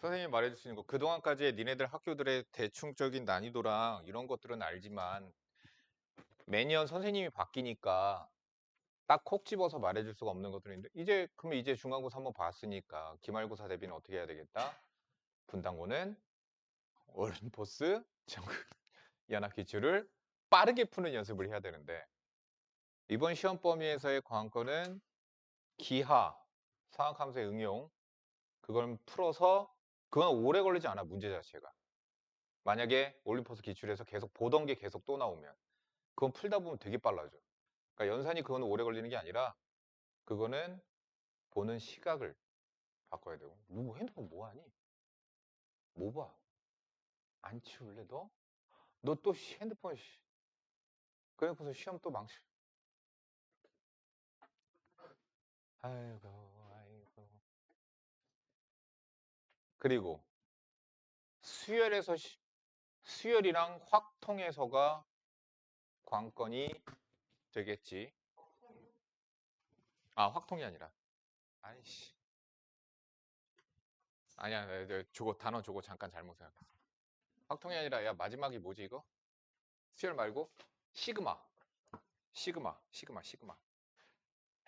선생님이 말해 주시는 거 그동안까지의 니네들 학교들의 대충적인 난이도랑 이런 것들은 알지만 매년 선생님이 바뀌니까 딱 콕 집어서 말해 줄 수가 없는 것들이 있는데 그러면 이제 중간고사 한번 봤으니까 기말고사 대비는 어떻게 해야 되겠다? 분당고는 올림포스, 전국 연합 기출을 빠르게 푸는 연습을 해야 되는데 이번 시험 범위에서의 관건은 기하, 상학함수의 응용 그걸 풀어서 그건 오래 걸리지 않아 문제 자체가. 만약에 올림포스 기출에서 계속 보던 게 계속 또 나오면 그건 풀다 보면 되게 빨라져. 그러니까 연산이 그거는 오래 걸리는 게 아니라 그거는 보는 시각을 바꿔야 되고. 누구 핸드폰 뭐 하니? 뭐 봐? 안 치울래 너? 너 또 핸드폰 그래놓고서 시험 또 망치. 아이고 아이고. 그리고 수열에서 수열이랑 확통에서가 관건이 되겠지. 아 확통이 아니라. 아이씨. 아니야, 저거 단어 저거 잠깐 잘못 생각했어. 확통이 아니라 야 마지막이 뭐지 이거? 수열 말고 시그마,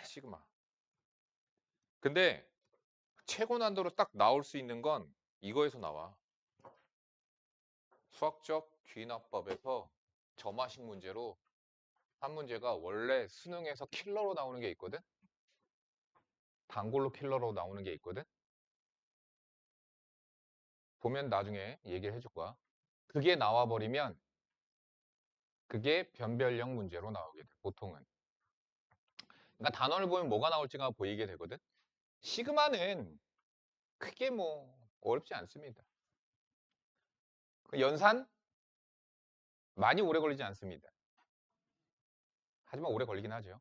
시그마. 근데 최고 난도로 딱 나올 수 있는 건 이거에서 나와. 수학적 귀납법에서 점화식 문제로 한 문제가 원래 수능에서 킬러로 나오는 게 있거든. 단골로 킬러로 나오는 게 있거든. 보면 나중에 얘기를 해줄 거야. 그게 나와버리면 그게 변별력 문제로 나오게 돼. 보통은. 그러니까 단원을 보면 뭐가 나올지가 보이게 되거든. 시그마는 크게 뭐 어렵지 않습니다. 그 연산 많이 오래 걸리지 않습니다. 하지만 오래 걸리긴 하죠.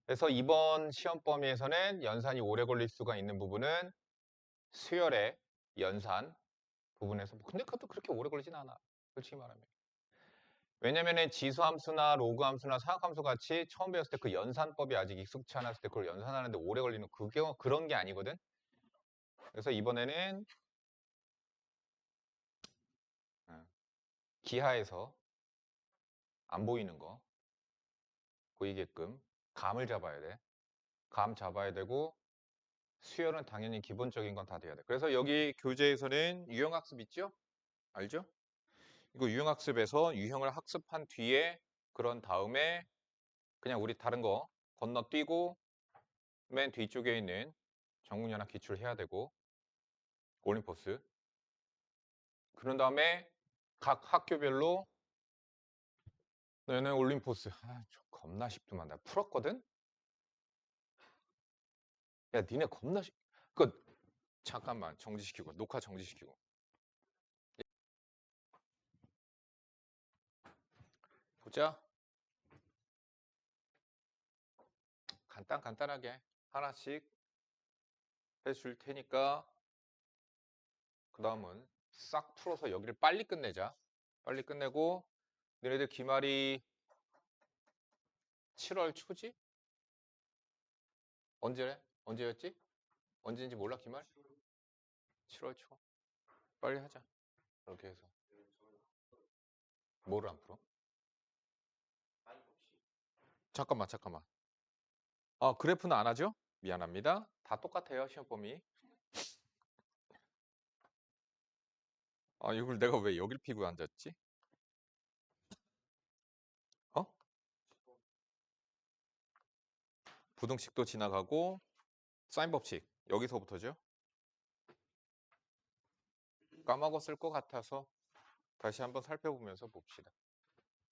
그래서 이번 시험 범위에서는 연산이 오래 걸릴 수가 있는 부분은 수열의 연산 부분에서 근데 그것도 그렇게 오래 걸리진 않아. 솔직히 말하면. 왜냐면은 지수함수나 로그함수나 사각함수 같이 처음 배웠을 때 그 연산법이 아직 익숙치 않았을 때 그걸 연산하는데 오래 걸리는 그런 게 아니거든. 그래서 이번에는 어, 기하에서 안 보이는 거 보이게끔 감을 잡아야 돼. 감 잡아야 되고 수열은 당연히 기본적인 건 다 돼야 돼. 그래서 여기 교재에서는 유형학습 있죠? 알죠? 이거 유형학습에서 유형을 학습한 뒤에 그런 다음에 그냥 우리 다른 거 건너뛰고 맨 뒤쪽에 있는 정문연합 기출 해야 되고 올림포스 그런 다음에 각 학교별로 너는 올림포스 겁나 쉽더만 나 풀었거든? 야 니네 겁나 그 잠깐만 정지시키고 녹화 정지시키고 보자. 간단하게 하나씩 해줄 테니까 그 다음은 싹 풀어서 여기를 빨리 끝내자. 빨리 끝내고 너네들 기말이 7월 초지? 언제래? 언제였지? 언제인지 몰라 기말? 7월 초. 빨리 하자. 그렇게 해서. 뭐를 안 풀어? 잠깐만. 아 그래프는 안 하죠? 미안합니다. 다 똑같아요 시험 범위. 아 이걸 내가 왜 여길 피고 앉았지? 어? 부등식도 지나가고 사인 법칙 여기서부터죠? 까먹었을 것 같아서 다시 한번 살펴보면서 봅시다.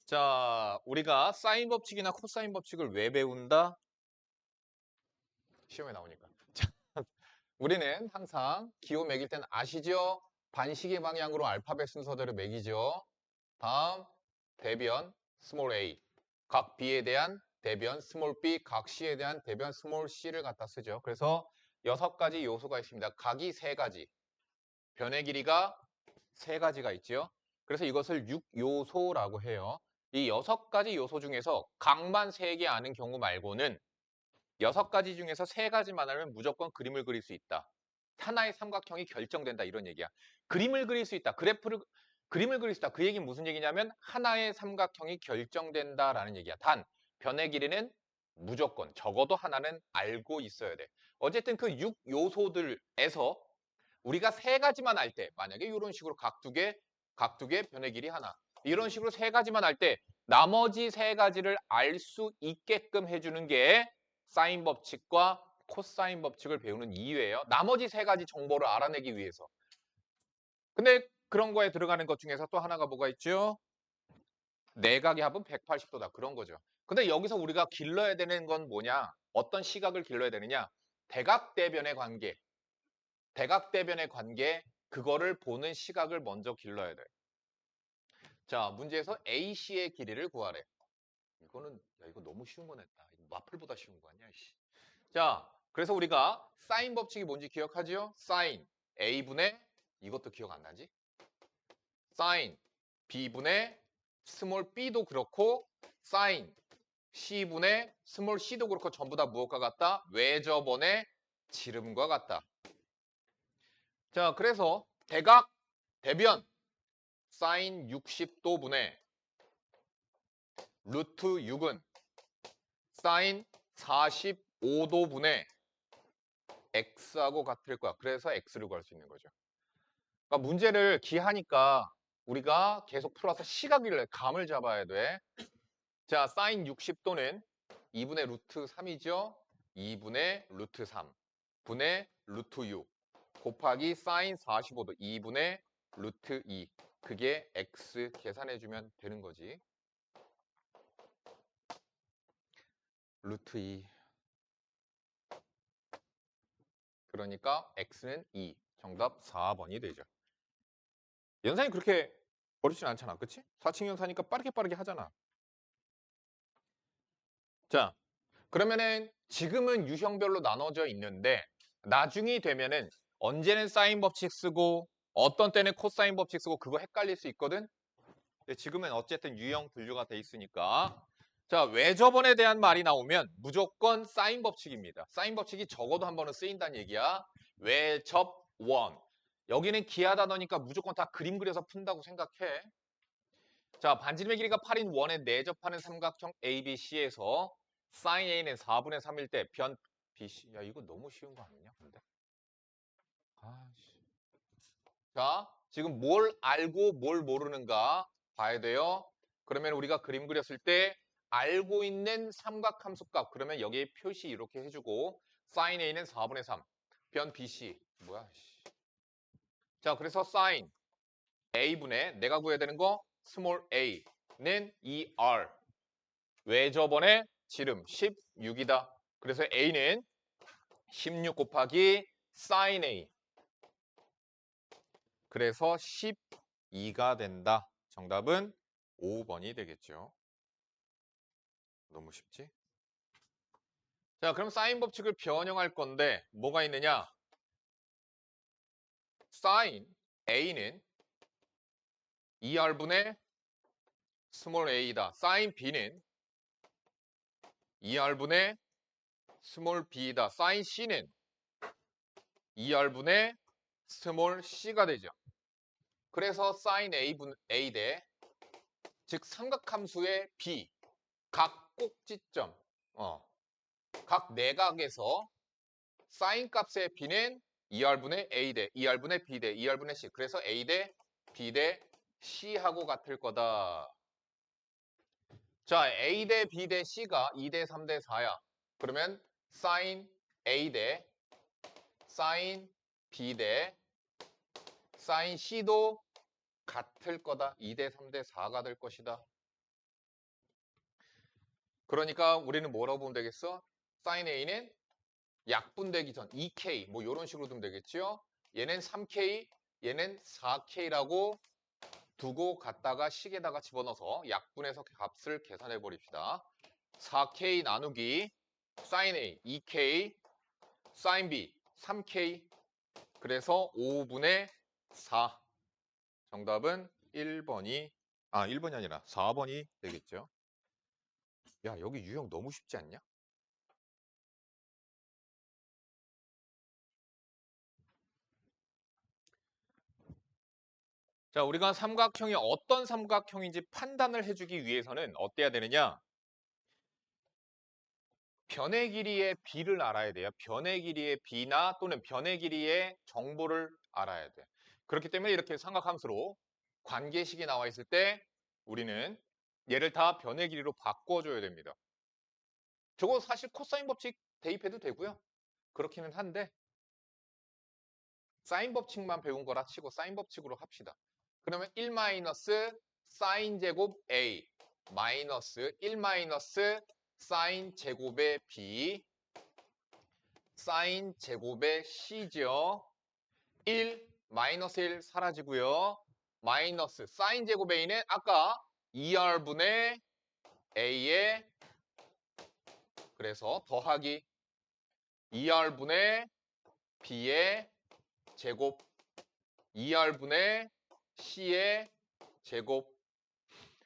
자, 우리가 사인 법칙이나 코사인 법칙을 왜 배운다? 시험에 나오니까. 자, 우리는 항상 기호 매길 때는 아시죠? 반시계 방향으로 알파벳 순서대로 매기죠. 다음 대변 스몰 a 각 b에 대한 대변 스몰 b 각 c에 대한 대변 스몰 c를 갖다 쓰죠. 그래서 6가지 요소가 있습니다. 각이 3가지, 변의 길이가 3가지가 있죠. 그래서 이것을 6요소라고 해요. 이 6가지 요소 중에서 각만 3개 아는 경우 말고는 6가지 중에서 3가지만 알면 무조건 그림을 그릴 수 있다. 하나의 삼각형이 결정된다 이런 얘기야. 그림을 그릴 수 있다. 그림을 그릴 수 있다. 그 얘기는 무슨 얘기냐면 하나의 삼각형이 결정된다라는 얘기야. 단 변의 길이는 무조건 적어도 하나는 알고 있어야 돼. 어쨌든 그 6요소들에서 우리가 세 가지만 알 때, 만약에 이런 식으로 각 두 개, 변의 길이 하나. 이런 식으로 세 가지만 알 때 나머지 세 가지를 알 수 있게끔 해주는 게 사인 법칙과 코사인 법칙을 배우는 이유예요. 나머지 세 가지 정보를 알아내기 위해서. 근데 그런 거에 들어가는 것 중에서 또 하나가 뭐가 있죠? 내각의 합은 180도다. 그런 거죠. 근데 여기서 우리가 길러야 되는 건 뭐냐? 어떤 시각을 길러야 되느냐? 대각대변의 관계. 대각대변의 관계, 그거를 보는 시각을 먼저 길러야 돼. 자, 문제에서 AC의 길이를 구하래. 이거는, 야, 이거 너무 쉬운 거 냈다. 이거 마플보다 쉬운 거 아니야, 씨. 자, 그래서 우리가 사인 법칙이 뭔지 기억하지요? 사인 A분의, 이것도 기억 안 나지? 사인 B분의 스몰 b도 그렇고, 사인 C분의 스몰 c도 그렇고, 전부 다 무엇과 같다? 외접원의 지름과 같다. 자, 그래서 대각, 대변, 사인 60도분의 루트 6은 사인 45도분의 x하고 같을 거야. 그래서 x를 구할 수 있는 거죠. 그러니까 문제를 기하니까 우리가 계속 풀어서 시각을 감을 잡아야 돼. 자, 사인 60도는 2분의 루트 3이죠. 2분의 루트 3 분의 루트 6 곱하기 사인 45도 2분의 루트 2. 그게 x 계산해주면 되는 거지. 루트 2. 그러니까 x는 2. 정답 4번이 되죠. 연산이 그렇게 어렵진 않잖아. 그치? 사칙 연산이니까 빠르게 하잖아. 자, 그러면은 지금은 유형별로 나눠져 있는데 나중이 되면은 언제는 사인 법칙 쓰고 어떤 때는 코사인 법칙 쓰고 그거 헷갈릴 수 있거든? 근데 지금은 어쨌든 유형 분류가 돼 있으니까 자, 외접원에 대한 말이 나오면 무조건 사인 법칙입니다. 사인 법칙이 적어도 한 번은 쓰인다는 얘기야. 외접원. 여기는 기하 단어니까 무조건 다 그림 그려서 푼다고 생각해. 자, 반지름의 길이가 8인 원에 내접하는 삼각형 ABC에서 sin A는 4분의 3일 때 변 BC. 야, 이거 너무 쉬운 거 아니냐? 근데. 아씨. 자, 지금 뭘 알고 뭘 모르는가 봐야 돼요. 그러면 우리가 그림 그렸을 때 알고 있는 삼각함수 값 그러면 여기에 표시 이렇게 해주고 sin A는 4분의 3 변 BC 뭐야? 자, 그래서 sin A분의 내가 구해야 되는 거 스몰 a는 2R 외접원의 지름 16이다. 그래서 A는 16 곱하기 sin A 그래서 12가 된다. 정답은 5번이 되겠죠. 너무 쉽지? 자, 그럼 사인 법칙을 변형할 건데 뭐가 있느냐? sin A는 2R분의 스몰 a다. sin B는 2R분의 스몰 b다. sin C는 2R분의 스몰 c가 되죠. 그래서 sin A 대 즉 삼각함수의 B 각 꼭지점 각 내각에서 sin 값의 B는 2R분의 A 대 2R분의 B 대 2R분의 C 그래서 A 대 B 대 C하고 같을 거다. 자, A 대 B 대 C가 2 대 3 대 4야. 그러면 sin A 대 sin B 대 sin C도 같을 거다. 2 대 3 대 4가 될 것이다. 그러니까 우리는 뭐라고 보면 되겠어? sin A는 약분되기 전 2K 뭐 이런 식으로 두면 되겠죠. 얘는 3K, 얘는 4K라고 두고 갖다가 식에다가 집어넣어서 약분해서 값을 계산해 버립시다. 4K 나누기 sin A 2K, sin B 3K 그래서 5분의 4 정답은 1번이 1번이 아니라 4번이 되겠죠. 야, 여기 유형 너무 쉽지 않냐? 자, 우리가 삼각형이 어떤 삼각형인지 판단을 해주기 위해서는 어때야 되느냐? 변의 길이의 b를 알아야 돼요. 변의 길이의 b나 또는 변의 길이의 정보를 알아야 돼. 그렇기 때문에 이렇게 삼각함수로 관계식이 나와 있을 때 우리는 얘를 다 변의 길이로 바꿔줘야 됩니다. 저거 사실 코사인 법칙 대입해도 되고요. 그렇기는 한데 사인 법칙만 배운 거라 치고 사인 법칙으로 합시다. 그러면 1 마이너스 사인 제곱 A 마이너스 1 마이너스 사인 제곱의 B 사인 제곱의 C죠. 1 마이너스 1 사라지고요. 마이너스 사인 제곱 A는 아까 2R분의 A에 그래서 더하기 2R분의 B의 제곱 2R분의 C의 제곱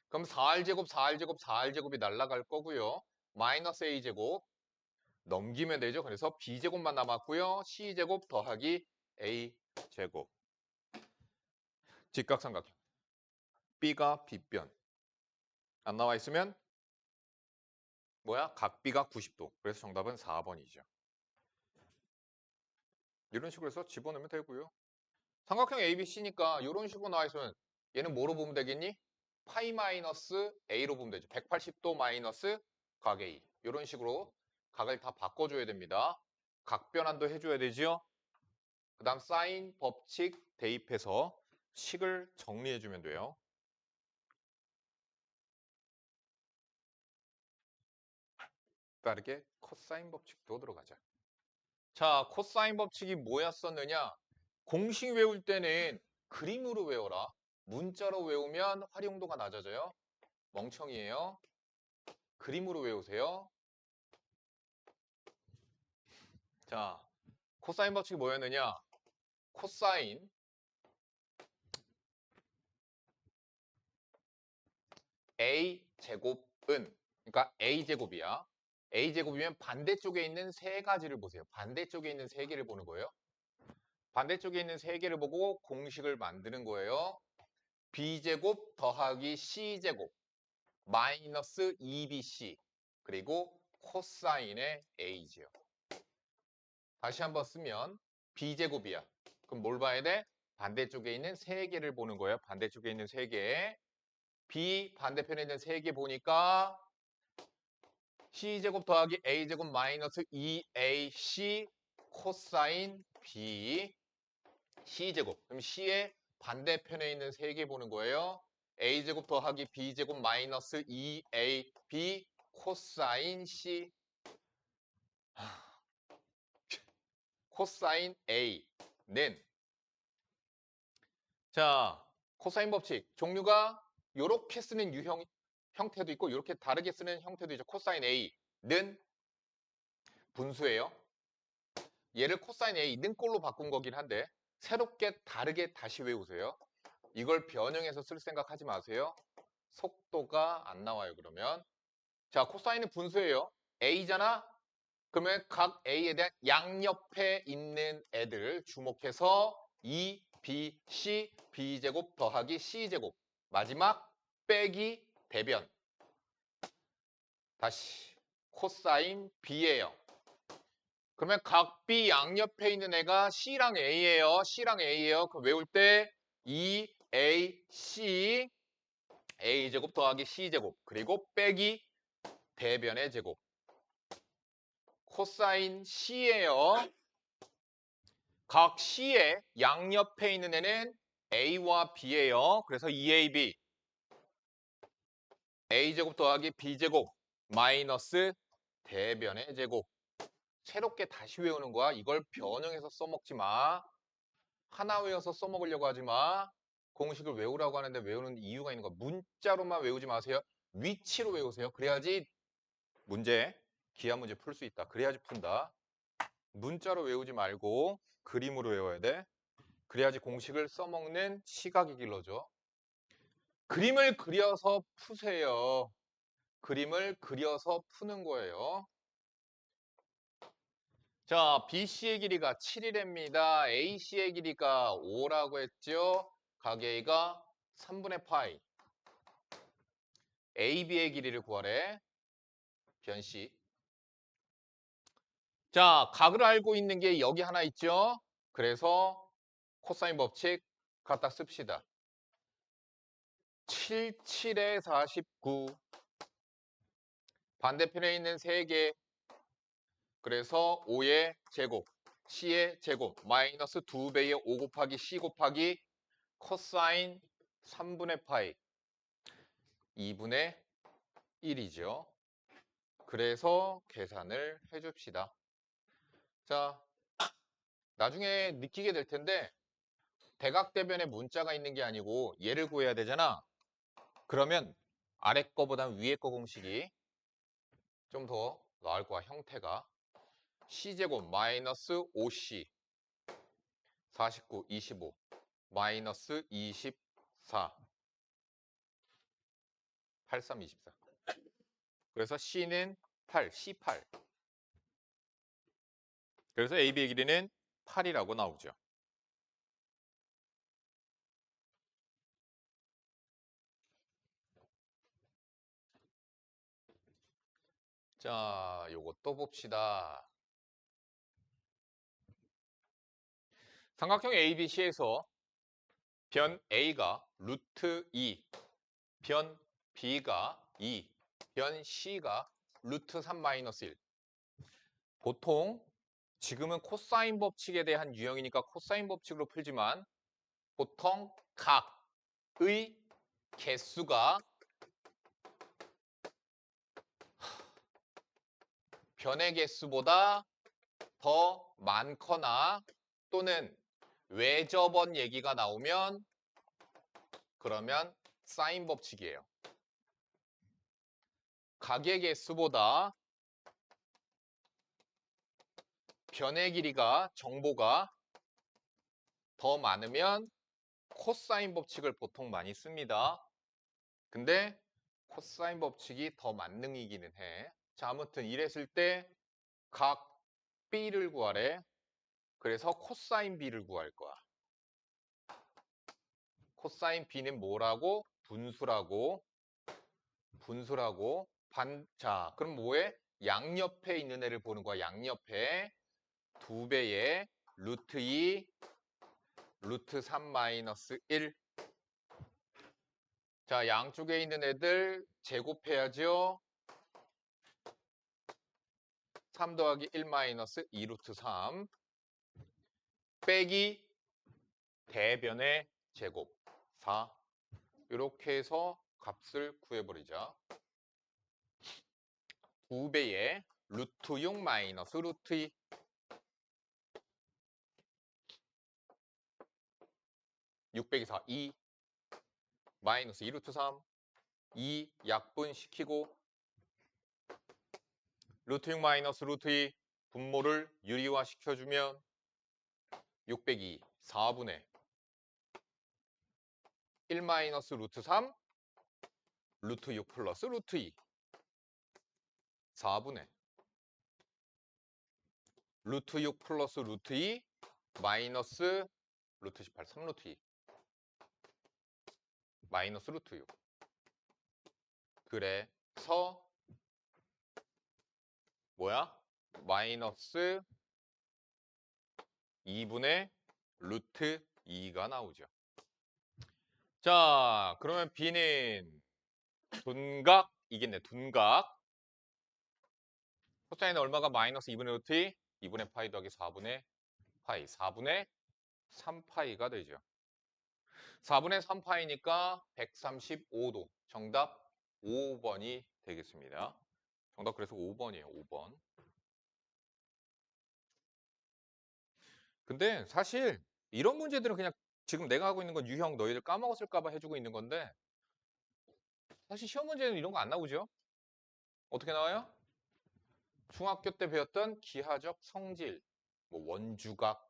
그럼 4R제곱, 4R제곱, 4R제곱이 날아갈 거고요. 마이너스 A제곱 넘기면 되죠. 그래서 B제곱만 남았고요. C제곱 더하기 A제곱 직각삼각형 B가 B변 안 나와 있으면 뭐야? 각 B가 90도 그래서 정답은 4번이죠. 이런 식으로 해서 집어넣으면 되고요. 삼각형 ABC니까 이런 식으로 나와 있으면 얘는 뭐로 보면 되겠니? 파이 마이너스 A로 보면 되죠. 180도 마이너스 각 A. 이런 식으로 각을 다 바꿔줘야 됩니다. 각 변환도 해줘야 되죠. 그 다음 사인 법칙 대입해서 식을 정리해주면 돼요. 빠르게 코사인 법칙도 들어가자. 자, 코사인 법칙이 뭐였었느냐? 공식 외울 때는 그림으로 외워라. 문자로 외우면 활용도가 낮아져요. 멍청이에요. 그림으로 외우세요. 자, 코사인 법칙이 뭐였느냐? 코사인 A제곱은 그러니까 A제곱이야. A제곱이면 반대쪽에 있는 세 가지를 보세요. 반대쪽에 있는 세 개를 보는 거예요. 반대쪽에 있는 세 개를 보고 공식을 만드는 거예요. B제곱 더하기 C제곱 마이너스 2BC 그리고 코사인의 A지요. 다시 한번 쓰면 B제곱이야. 그럼 뭘 봐야 돼? 반대쪽에 있는 세 개를 보는 거예요. 반대쪽에 있는 세 개. B 반대편에 있는 세 개 보니까 C제곱 더하기 A제곱 마이너스 2AC 코사인 B C제곱. 그럼 C의 반대편에 있는 세 개 보는 거예요. A제곱 더하기 B제곱 마이너스 2AB 코사인 C 코사인 A는 자 코사인 법칙 종류가 이렇게 쓰는 유형 형태도 있고 이렇게 다르게 쓰는 형태도 있죠. 코사인 A는 분수예요. 얘를 코사인 A는 꼴로 바꾼 거긴 한데 새롭게 다르게 다시 외우세요. 이걸 변형해서 쓸 생각하지 마세요. 속도가 안 나와요. 그러면 자 코사인은 분수예요. A잖아. 그러면 각 A에 대한 양옆에 있는 애들 주목해서 2, B, C, B제곱 더하기 C제곱 마지막 빼기 대변 다시 코사인 B예요. 그러면 각 B 양옆에 있는 애가 C랑 A예요. C랑 A예요. 그럼 외울 때 2AC A제곱 더하기 C제곱 그리고 빼기 대변의 제곱 코사인 C예요. 각 C의 양옆에 있는 애는 A와 B예요. 그래서 2AB A제곱 더하기 B제곱 마이너스 대변의 제곱 새롭게 다시 외우는 거야. 이걸 변형해서 써먹지 마. 하나 외워서 써먹으려고 하지 마. 공식을 외우라고 하는데 외우는 이유가 있는 거야. 문자로만 외우지 마세요. 위치로 외우세요. 그래야지 문제, 기하 문제 풀 수 있다. 그래야지 푼다. 문자로 외우지 말고 그림으로 외워야 돼. 그래야지 공식을 써먹는 시각이 길러져. 그림을 그려서 푸세요. 그림을 그려서 푸는 거예요. 자, BC의 길이가 7이랍니다. AC의 길이가 5라고 했죠. 각 A가 3분의 파이. AB의 길이를 구하래. 변 C. 자, 각을 알고 있는 게 여기 하나 있죠? 그래서 코사인 법칙 갖다 씁시다. 77에 49. 반대편에 있는 3개. 그래서 5의 제곱, C의 제곱, 마이너스 2배의 5 곱하기 C 곱하기 코사인 3분의 파이 2분의 1이죠. 그래서 계산을 해줍시다. 자, 나중에 느끼게 될 텐데 대각대변에 문자가 있는 게 아니고 얘를 구해야 되잖아. 그러면 아래 거보단 위에 거 공식이 좀 더 나을 거야, 형태가. C제곱 마이너스 5C 49, 25 마이너스 24 83, 24. 그래서 C는 8, C8. 그래서 AB의 길이는 8이라고 나오죠. 자, 요거 또 봅시다. 삼각형 ABC에서 변 A가 루트 2, 변 B가 2, 변 C가 루트 3 마이너스 1. 보통 지금은 코사인 법칙에 대한 유형이니까 코사인 법칙으로 풀지만 보통 각의 개수가 변의 개수보다 더 많거나 또는 외접원 얘기가 나오면 그러면 사인 법칙이에요. 각의 개수보다 변의 길이가 정보가 더 많으면 코사인 법칙을 보통 많이 씁니다. 근데 코사인 법칙이 더 만능이기는 해. 자, 아무튼 이랬을 때 각 B를 구하래. 그래서 코사인 B를 구할 거야. 코사인 B는 뭐라고? 분수라고. 자, 그럼 뭐해? 양옆에 있는 애를 보는 거야. 양옆에 2배의 루트 2, 루트 3 마이너스 1. 자, 양쪽에 있는 애들 제곱해야죠. 3 더하기 1 마이너스 2 루트 3 빼기 대변의 제곱 4. 이렇게 해서 값을 구해버리자. 2배의 루트 6 마이너스 루트 2 6 빼기 4 2 마이너스 2 루트 3 2 약분시키고 루트 6 마이너스 루트 2 분모를 유리화 시켜주면 6 빼기 4분의 1 마이너스 루트 3 루트 6 플러스 루트 2 4분의 루트 6 플러스 루트 2 마이너스 루트 18 3 루트 2 마이너스 루트 6. 그래서 뭐야? 마이너스 2분의 루트 2가 나오죠. 자, 그러면 B는 둔각이겠네. 둔각. 코사인은 얼마가 마이너스 2분의 루트 2? 2분의 파이 더하기 4분의 파이. 4분의 3파이가 되죠. 4분의 3파이니까 135도. 정답 5번이 되겠습니다. 정답 그래서 5번이에요. 5번. 근데 사실 이런 문제들은 그냥 지금 내가 하고 있는 건 유형 너희들 까먹었을까 봐 해주고 있는 건데 사실 시험 문제는 이런 거 안 나오죠? 어떻게 나와요? 중학교 때 배웠던 기하적 성질, 뭐 원주각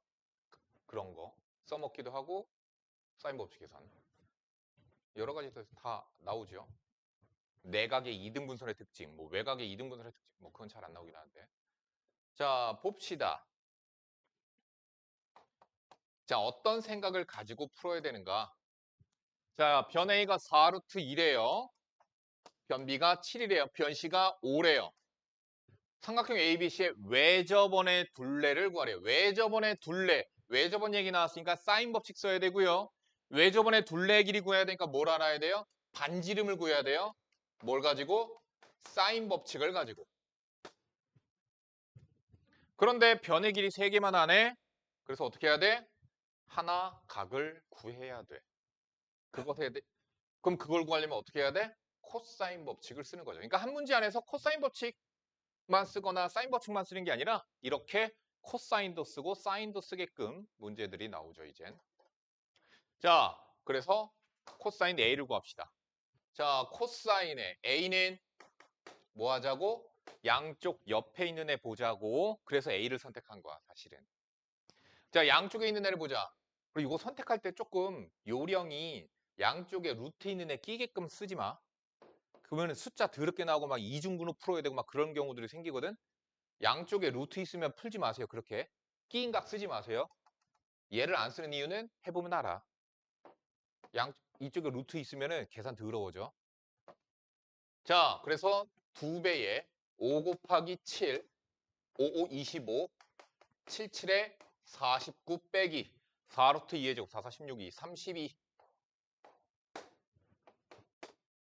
그런 거 써먹기도 하고 사인 법칙 계산 여러 가지들 다 나오죠. 내각의 이등분선의 특징, 뭐 외각의 이등분선의 특징, 뭐 그건 잘 안 나오긴 하는데. 자, 봅시다. 자, 어떤 생각을 가지고 풀어야 되는가? 자, 변 A가 4루트 2래요. 변 B가 7이래요. 변 C가 5래요. 삼각형 ABC의 외접원의 둘레를 구하래요. 외접원의 둘레. 외접원 얘기 나왔으니까 사인 법칙 써야 되고요. 외접원의 둘레 길이 구해야 되니까 뭘 알아야 돼요? 반지름을 구해야 돼요. 뭘 가지고? 사인 법칙을 가지고. 그런데 변의 길이 3개만 하네. 그래서 어떻게 해야 돼? 하나 각을 구해야 돼. 그것 해야 돼. 그럼 그걸 구하려면 어떻게 해야 돼? 코사인 법칙을 쓰는 거죠. 그러니까 한 문제 안에서 코사인 법칙만 쓰거나 사인 법칙만 쓰는 게 아니라 이렇게 코사인도 쓰고 사인도 쓰게끔 문제들이 나오죠, 이젠. 자, 그래서 코사인 A를 구합시다. 자, 코사인의 A는 뭐 하자고? 양쪽 옆에 있는 애 보자고. 그래서 A를 선택한 거야, 사실은. 자, 양쪽에 있는 애를 보자. 그리고 이거 선택할 때 조금 요령이 양쪽에 루트 있는 애 끼게끔 쓰지 마. 그러면 숫자 더럽게 나오고 막 이중분호 풀어야 되고 막 그런 경우들이 생기거든. 양쪽에 루트 있으면 풀지 마세요. 그렇게 끼인 각 쓰지 마세요. 얘를 안 쓰는 이유는 해보면 알아. 이쪽에 루트 있으면 계산 더러워져. 자, 그래서 2배에 5 곱하기 7, 5, 5, 25, 7, 7에 49 빼기 4루트 2의 제곱, 4, 4, 16이 32,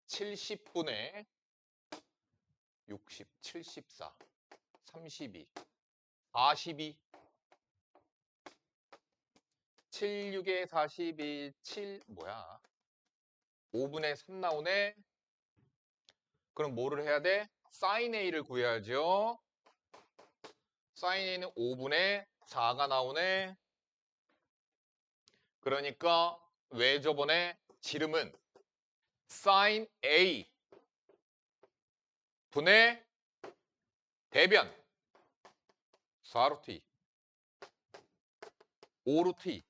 70분의 60, 74, 32, 42, 76에 42, 7, 뭐야? 5분의 3 나오네. 그럼 뭐를 해야 돼? 사인 A를 구해야죠. 사인 A는 5분의 4가 나오네. 그러니까 외접원의 지름은 사인 A 분의 대변 4루트 2, 5루트 2.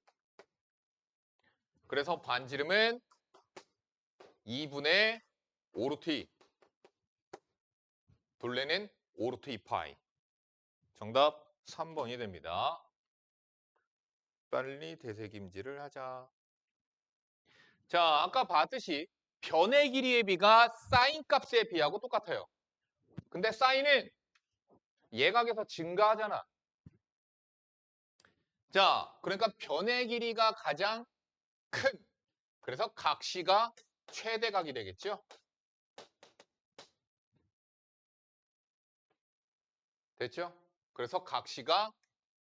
그래서 반지름은 2분의 5루트 2. 둘레는 5루트 2파이. 정답 3번이 됩니다. 빨리 되새김질을 하자. 자, 아까 봤듯이 변의 길이의 비가 사인 값의 비하고 똑같아요. 근데 사인은 예각에서 증가하잖아. 자, 그러니까 변의 길이가 가장 큰. 그래서 각시가 최대각이 되겠죠? 됐죠? 그래서 각시가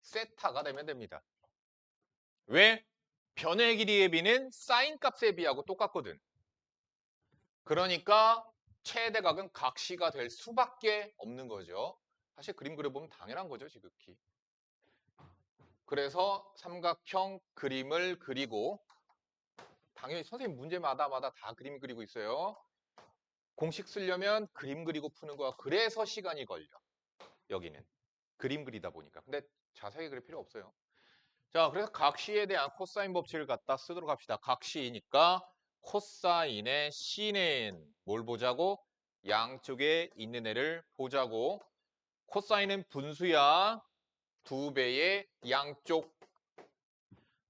세타가 되면 됩니다. 왜? 변의 길이의 비는 사인 값의 비하고 똑같거든. 그러니까 최대각은 각시가 될 수밖에 없는 거죠. 사실 그림 그려보면 당연한 거죠, 지극히. 그래서 삼각형 그림을 그리고 당연히 선생님 문제마다 다 그림 그리고 있어요. 공식 쓰려면 그림 그리고 푸는 거야. 그래서 시간이 걸려. 여기는. 그림 그리다 보니까. 근데 자세히 그릴 필요 없어요. 자, 그래서 각시에 대한 코사인 법칙을 갖다 쓰도록 합시다. 각시이니까 코사인의 C는 뭘 보자고? 양쪽에 있는 애를 보자고. 코사인은 분수야. 2배의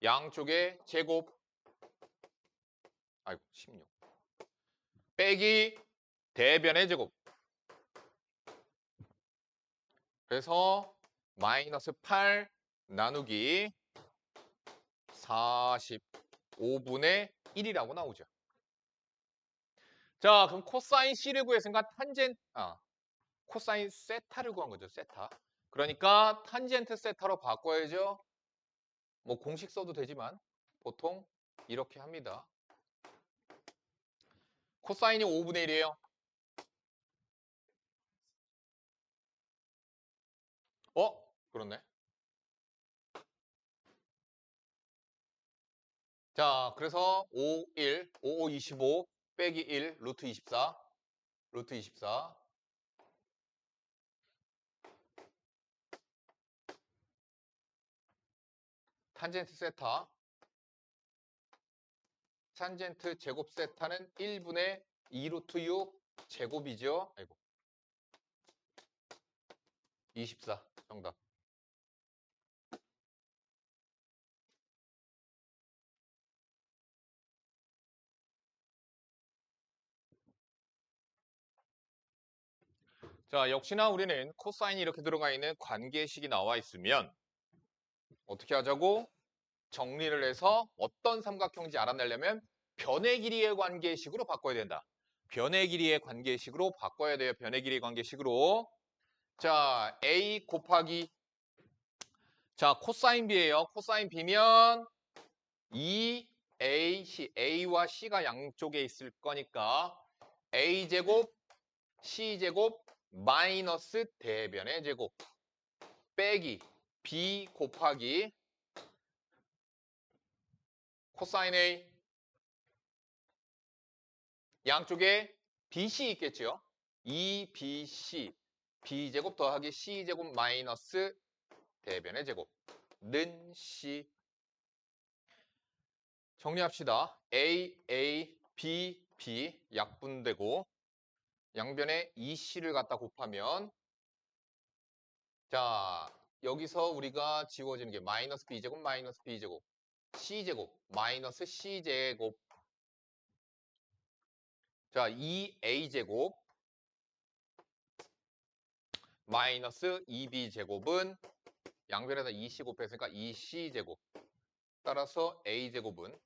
양쪽의 제곱. 아이고, 16. 빼기 대변의 제곱. 그래서 마이너스 8 나누기 45분의 1이라고 나오죠. 자, 그럼 코사인 C를 구했으니까 코사인 세타를 구한 거죠. 세타. 그러니까 탄젠트 세타로 바꿔야죠. 뭐 공식 써도 되지만 보통 이렇게 합니다. 코사인이 5분의 1이에요. 그렇네. 자, 그래서 5, 1, 5, 5, 25 빼기 1, 루트 24, 루트 24. 탄젠트 세타. 탄젠트 제곱 세타는 1분의 2 루트 6 제곱이죠. 아이고. 24 정답. 자, 역시나 우리는 코사인이 이렇게 들어가 있는 관계식이 나와 있으면 어떻게 하자고? 정리를 해서 어떤 삼각형인지 알아내려면 변의 길이의 관계식으로 바꿔야 된다. 변의 길이의 관계식으로 바꿔야 돼요. 변의 길이의 관계식으로. 자, A 곱하기 자, 코사인 B예요. 코사인 B면 2AC, A와 C가 양쪽에 있을 거니까 A제곱, C제곱, 마이너스 대변의 제곱 빼기 B 곱하기 코사인 A 양쪽에 BC 있겠죠. 2BC B제곱 더하기 C제곱 마이너스 대변의 제곱는 C 정리합시다. A, B 약분되고 양변에 2C를 갖다 곱하면 자 여기서 우리가 지워지는 게 마이너스 B제곱 마이너스 B제곱 C제곱 마이너스 C제곱 자 2A제곱 마이너스 2B제곱은 양변에다 2C 곱했으니까 2C제곱 따라서 A제곱은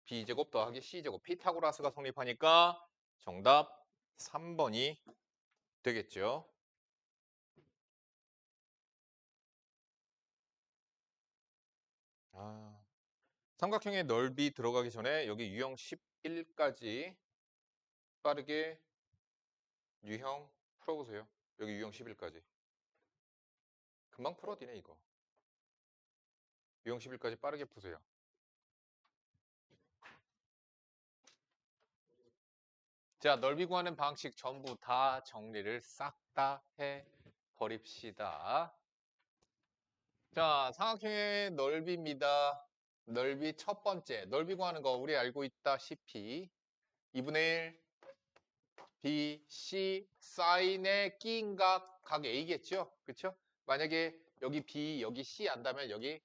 B제곱 더하기 C제곱 피타고라스가 성립하니까 정답 3번이 되겠죠. 삼각형의 넓이 들어가기 전에 여기 유형 11까지 빠르게 유형 풀어보세요. 여기 유형 11까지. 금방 풀어지네 이거. 유형 11까지 빠르게 푸세요. 자, 넓이 구하는 방식 전부 다 정리를 싹 다 해버립시다. 자, 삼각형의 넓이입니다. 넓이 첫 번째, 넓이 구하는 거 우리 알고 있다시피 2분의 1 B, C, 사인의 끼인 각 A겠죠? 그렇죠? 만약에 여기 B, 여기 C 안다면 여기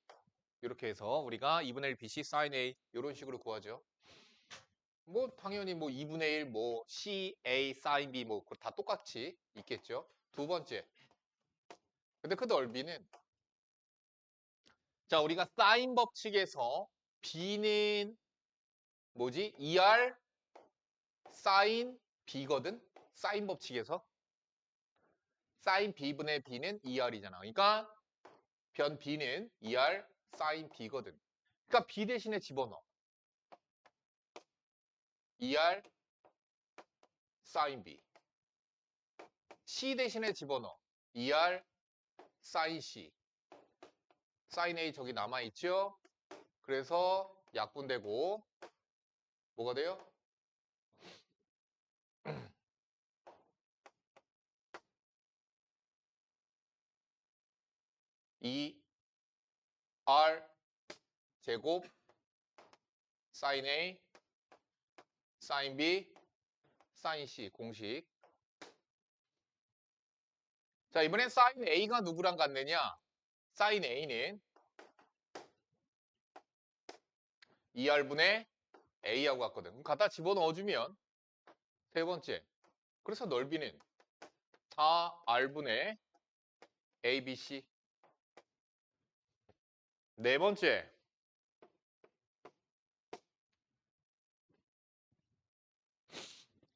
이렇게 해서 우리가 2분의 1 BC 사인 A 이런 식으로 구하죠. 뭐 당연히 뭐 2분의 1 뭐 C, A, 사인 B 뭐 다 똑같이 있겠죠. 두 번째. 근데 그 넓이는 자, 우리가 사인 법칙에서 B는 뭐지? 2R 사인 B거든? 사인 법칙에서 사인 B분의 B는 2R이잖아. 그러니까 변 B는 2R 사인 B거든. 그러니까 B 대신에 집어넣어. 2R 사인 B. C 대신에 집어넣어. 2R 사인 C. 사인 A 저기 남아있죠? 그래서 약분되고 뭐가 돼요? 2R 제곱 사인 A 사인 B 사인 C 공식. 자, 이번엔 사인 A가 누구랑 같느냐? 사인 A는 2R분의 A하고 같거든. 그럼 갖다 집어넣어주면 세 번째. 그래서 넓이는 4R분의 ABC. 네 번째.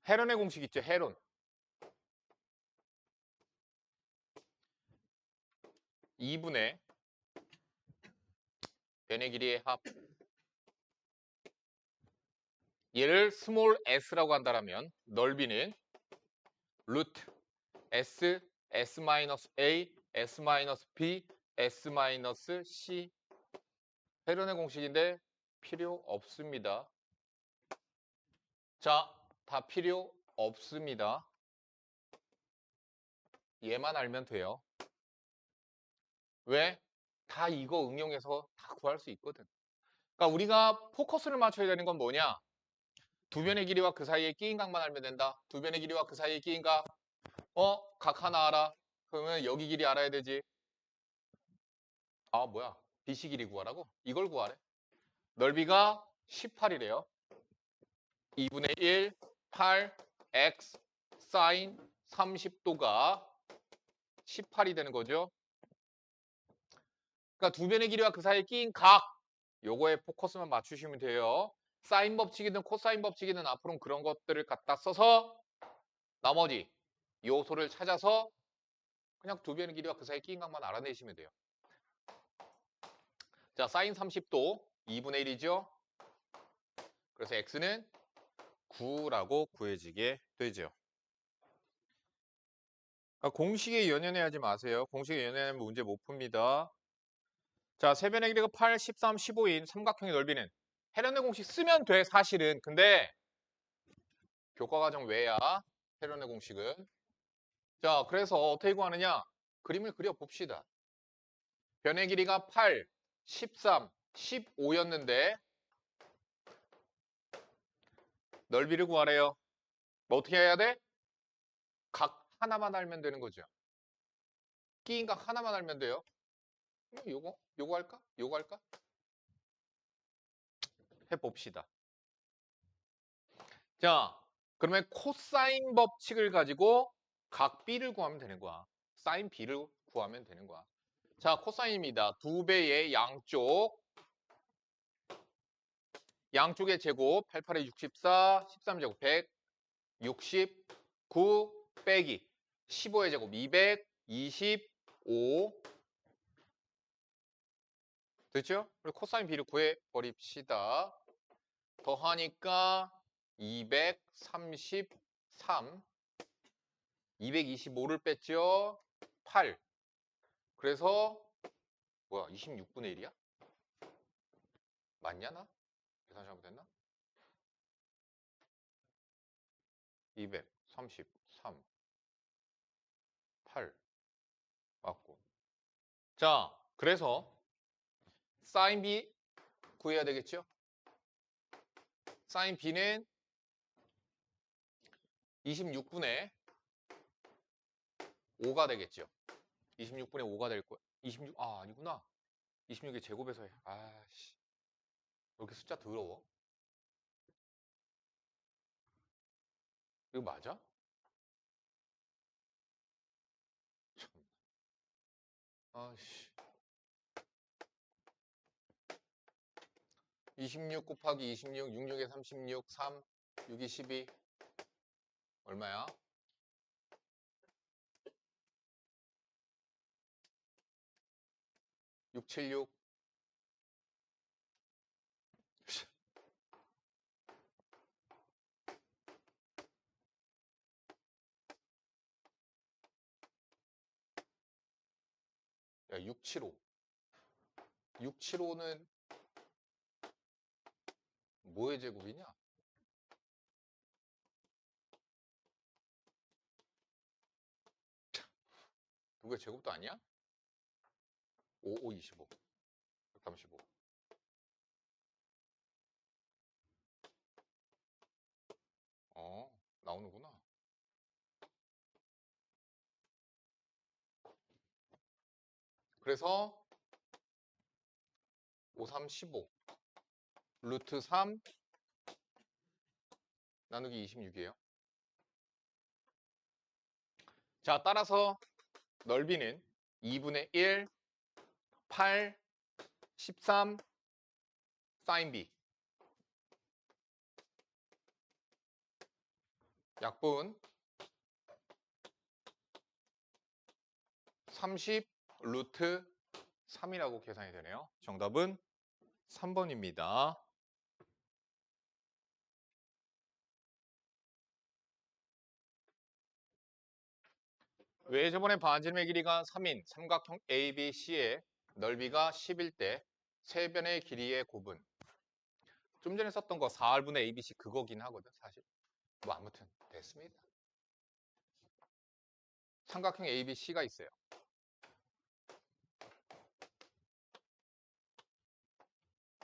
헤론의 공식 있죠? 헤론. (2분의) 변의 길이의 합. 얘를 스몰 s라고 한다면 넓이는 루트 s, s-a, s-b, s-c. 헤론의 공식인데 필요 없습니다. 자, 다 필요 없습니다. 얘만 알면 돼요. 왜? 다 이거 응용해서 다 구할 수 있거든. 그러니까 우리가 포커스를 맞춰야 되는 건 뭐냐? 두 변의 길이와 그 사이의 끼인 각만 알면 된다. 두 변의 길이와 그 사이의 끼인 각. 각 하나 알아. 그러면 여기 길이 알아야 되지. 아, 뭐야. BC 길이 구하라고? 이걸 구하래. 넓이가 18이래요. 2분의 1, 8, x, 사인 30도가 18이 되는 거죠. 그러니까 두 변의 길이와 그 사이에 끼인 각, 요거에 포커스만 맞추시면 돼요. 사인 법칙이든 코사인 법칙이든 앞으로는 그런 것들을 갖다 써서 나머지 요소를 찾아서 그냥 두 변의 길이와 그 사이에 끼인 각만 알아내시면 돼요. 자, 사인 30도 2분의 1이죠. 그래서 x는 9라고 구해지게 되죠. 그러니까 공식에 연연해하지 마세요. 공식에 연연하면 문제 못 풉니다. 자, 세 변의 길이가 8, 13, 15인 삼각형의 넓이는 헤련의 공식 쓰면 돼, 사실은. 근데 교과과정 외야, 헤련의 공식은. 자, 그래서 어떻게 구하느냐? 그림을 그려봅시다. 변의 길이가 8, 13, 15였는데 넓이를 구하래요. 뭐 어떻게 해야 돼? 각 하나만 알면 되는 거죠. 끼인 각 하나만 알면 돼요. 요거 할까? 요거 할까? 해봅시다. 자, 그러면 코사인 법칙을 가지고 각 B를 구하면 되는 거야. 사인 B를 구하면 되는 거야. 자, 코사인입니다. 2배의 양쪽의 제곱 88에 64, 13제곱 169 빼기 15의 제곱 225 됐죠? 그리고 코사인 B를 구해버립시다. 더하니까 233 225를 뺐죠? 8. 그래서 뭐야? 26분의 1이야? 맞냐 나? 계산 잘못했나? 233 8 맞고. 자, 그래서 사인 B 구해야 되겠죠? 사인 B는 26분의 5가 되겠죠? 26분의 5가 될 거야. 26, 아니구나. 26의 제곱에서 해. 아씨. 왜 이렇게 숫자 더러워? 이거 맞아? 참. 아씨. 26 곱하기 26, 66에 36, 3, 6이 12. 얼마야? 676. 야, 675. 675는 뭐의 제곱이냐? 누구의 제곱도 아니야? 5, 5, 25. 135. 나오는구나. 그래서 5, 3, 15. 루트 3 나누기 26이에요. 자, 따라서 넓이는 2분의 1, 8, 13, 사인 B. 약분 30 루트 3이라고 계산이 되네요. 정답은 3번입니다. 왜 저번에 반지름의 길이가 3인 삼각형 ABC의 넓이가 10일 때 세 변의 길이의 곱은 좀 전에 썼던 거 4R분의 ABC 그거긴 하거든 사실. 뭐 아무튼 됐습니다. 삼각형 ABC가 있어요.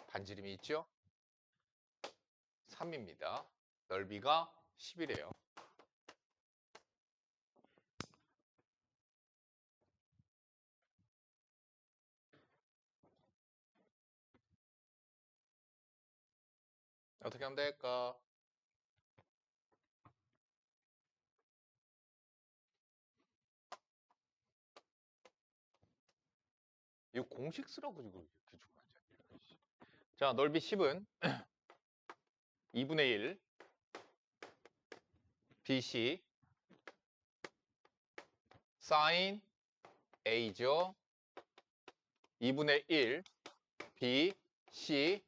반지름이 있죠? 3입니다. 넓이가 10이래요. 어떻게 하면 될까? 이거 공식 쓰라고 이거 이렇게 주고 앉아. 자, 넓이 10은 2분의 1 BC sin A죠. 2분의 1 BC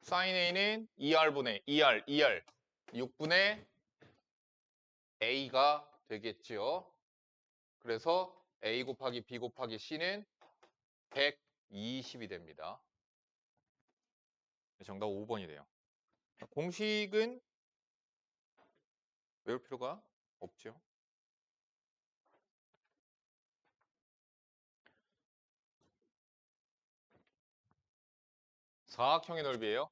sin A는 2R분의 2R 6분의 A가 되겠죠. 그래서 A 곱하기 B 곱하기 C는 120이 됩니다. 정답 5번이 돼요. 공식은 외울 필요가 없죠. 사각형의 넓이에요.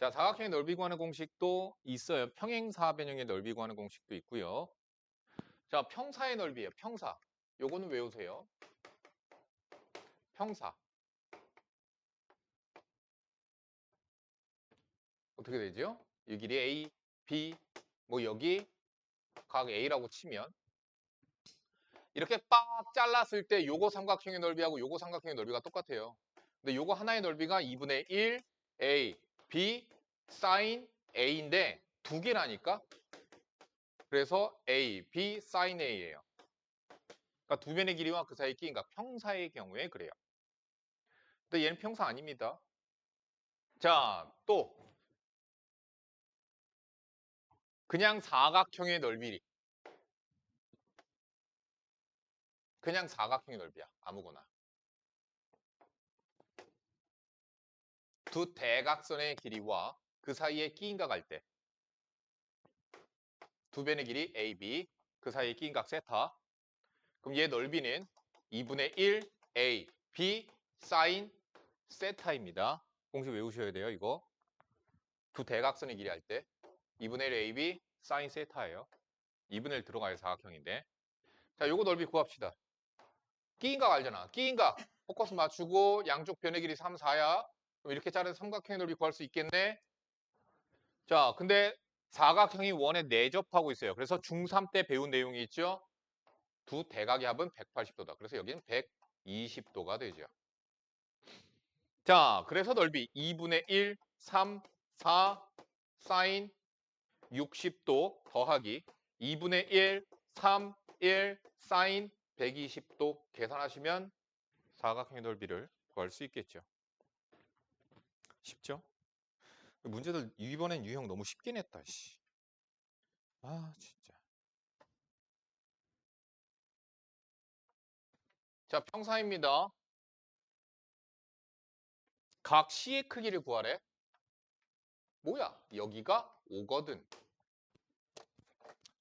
자, 사각형의 넓이 구하는 공식도 있어요. 평행사변형의 넓이 구하는 공식도 있고요. 자, 평사의 넓이에요. 평사. 요거는 외우세요. 평사. 어떻게 되죠? 이 길이 A, B, 뭐 여기 각 A라고 치면 이렇게 빡 잘랐을 때 요거 삼각형의 넓이하고 요거 삼각형의 넓이가 똑같아요. 근데 요거 하나의 넓이가 2분의 1 A, B, sin A인데 두 개라니까? 그래서 A, B, sin A예요. 그러니까 두 변의 길이와 그 사이의 끼인각 평사의 경우에 그래요. 근데 얘는 평사 아닙니다. 자, 또 그냥 사각형의 넓이. 그냥 사각형의 넓이야. 아무거나. 두 대각선의 길이와 그 사이에 끼인각 할 때 두 변의 길이 AB, 그 사이에 끼인각 세타. 그럼 얘 넓이는 2분의 1 A, B, sin 세타입니다. 공식 외우셔야 돼요, 이거. 두 대각선의 길이 할 때 2분의 1 AB, sin 세타예요. 2분의 1 들어가야 사각형인데. 자, 요거 넓이 구합시다. 끼인각 알잖아. 끼인각. 포커스 맞추고 양쪽 변의 길이 3, 4야. 그럼 이렇게 자른 삼각형의 넓이 구할 수 있겠네? 자, 근데 사각형이 원에 내접하고 있어요. 그래서 중3 때 배운 내용이 있죠? 두 대각의 합은 180도다. 그래서 여기는 120도가 되죠. 자, 그래서 넓이 2분의 1, 3, 4, 사인 60도 더하기 2분의 1, 3, 1, 사인 120도 계산하시면 사각형의 넓이를 구할 수 있겠죠. 쉽죠? 문제들 이번엔 유형 너무 쉽게 냈다. 씨. 아, 진짜. 자, 평사입니다. 각 C의 크기를 구하래. 뭐야? 여기가 5거든.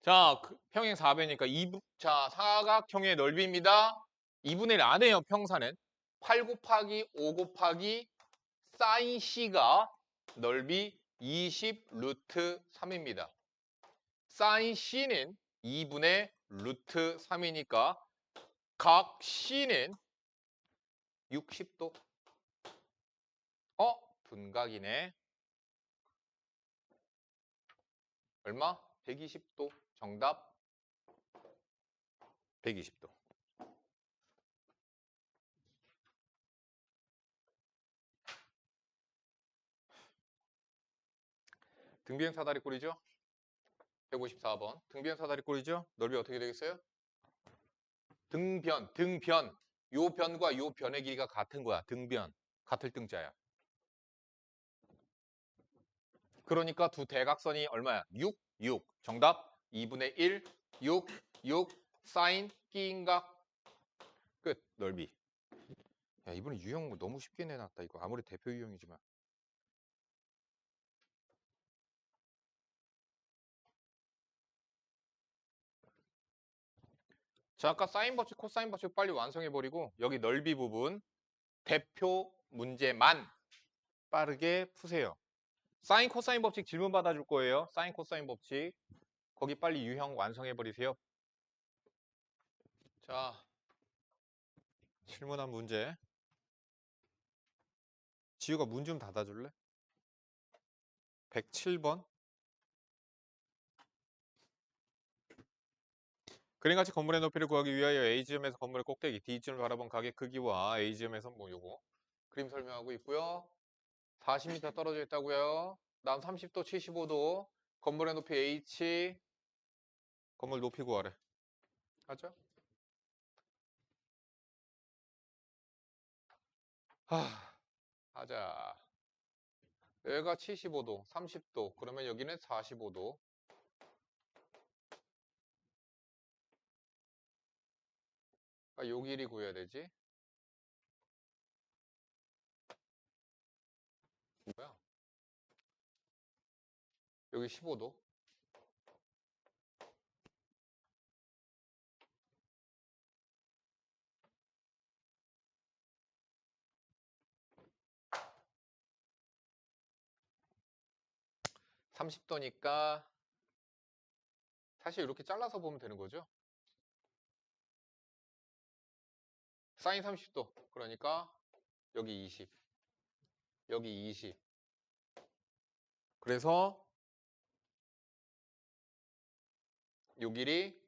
자, 평행 4배니까 자, 사각형의 넓이입니다. 2분의 1 안 해요, 평사는. 8 곱하기 5 곱하기 사인 C가 넓이 20 루트 3입니다. 사인 C는 2분의 루트 3이니까 각 C는 60도. 둔각이네. 얼마? 120도. 정답 120도. 등비행 사다리꼴이죠? 154번. 등비행 사다리꼴이죠? 넓이 어떻게 되겠어요? 등변. 요 변과 요 변의 길이가 같은 거야. 등변. 같을 등자야. 그러니까 두 대각선이 얼마야? 6, 6. 정답 2분의 1, 6, 6, 사인, 끼인각. 끝. 넓이. 야, 이번에 유형 너무 쉽게 내놨다. 이거 아무리 대표 유형이지만. 자, 아까 사인 법칙, 코사인 법칙 빨리 완성해버리고 여기 넓이 부분 대표 문제만 빠르게 푸세요. 사인, 코사인 법칙 질문 받아줄 거예요. 사인, 코사인 법칙. 거기 빨리 유형 완성해버리세요. 자, 질문한 문제. 지우가 문 좀 닫아줄래? 107번. 그림같이 건물의 높이를 구하기 위하여 A지점에서 건물의 꼭대기 D지점을 바라본 가게 크기와 A지점에서 뭐 요거 그림 설명하고 있고요. 40m 떨어져 있다고요. 다음 30도, 75도 건물의 높이 H 건물 높이 구하래. 하죠? 하자. 여기가 75도, 30도. 그러면 여기는 45도. 그러니까 요 길이 구해야 되지. 뭐야? 여기 15도. 30도니까 사실 이렇게 잘라서 보면 되는 거죠. 사인 30도. 그러니까 여기 20. 여기 20. 그래서 요 길이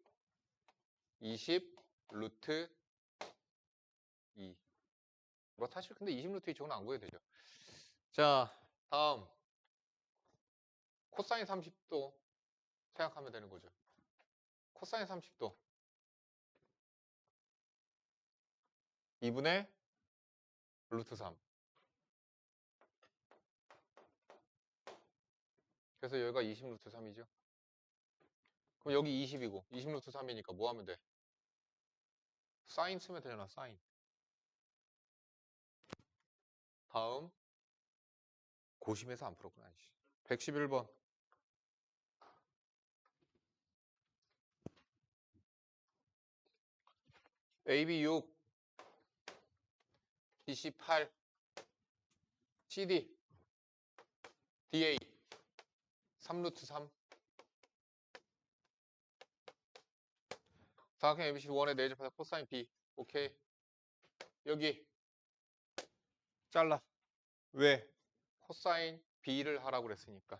20 루트 2. 뭐 사실 근데 20 루트 2 저건 안 구해도 되죠. 자, 다음 코사인 30도 생각하면 되는 거죠. 코사인 30도 2분의 루트 3. 그래서 여기가 20 루트 3이죠. 그럼 여기 20이고 20 루트 3이니까 뭐 하면 돼? 사인 쓰면 되잖아, 사인. 다음 고심해서 안 풀었구나. 111번. AB 6, BC 8, CD, DA 3 루트 3. 사각형 ABC 1의 내접하다 코사인 B. 오케이. 여기 잘라. 왜? 코사인 B를 하라고 그랬으니까.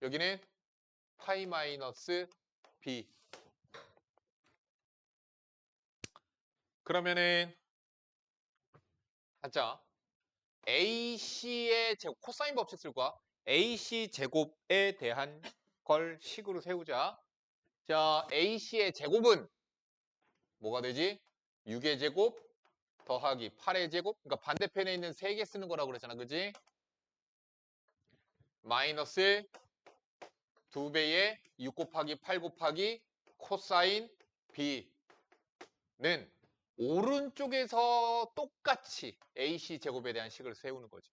여기는 파이 마이너스 B. 그러면은 하자. AC의 제곱, 코사인 법칙 쓸 거야. AC 제곱에 대한 걸 식으로 세우자. 자, AC의 제곱은 뭐가 되지? 6의 제곱 더하기 8의 제곱. 그러니까 반대편에 있는 3개 쓰는 거라고 그랬잖아. 그지? 마이너스 2배의 6 곱하기 8 곱하기 코사인 B는 오른쪽에서 똑같이 AC 제곱에 대한 식을 세우는 거지.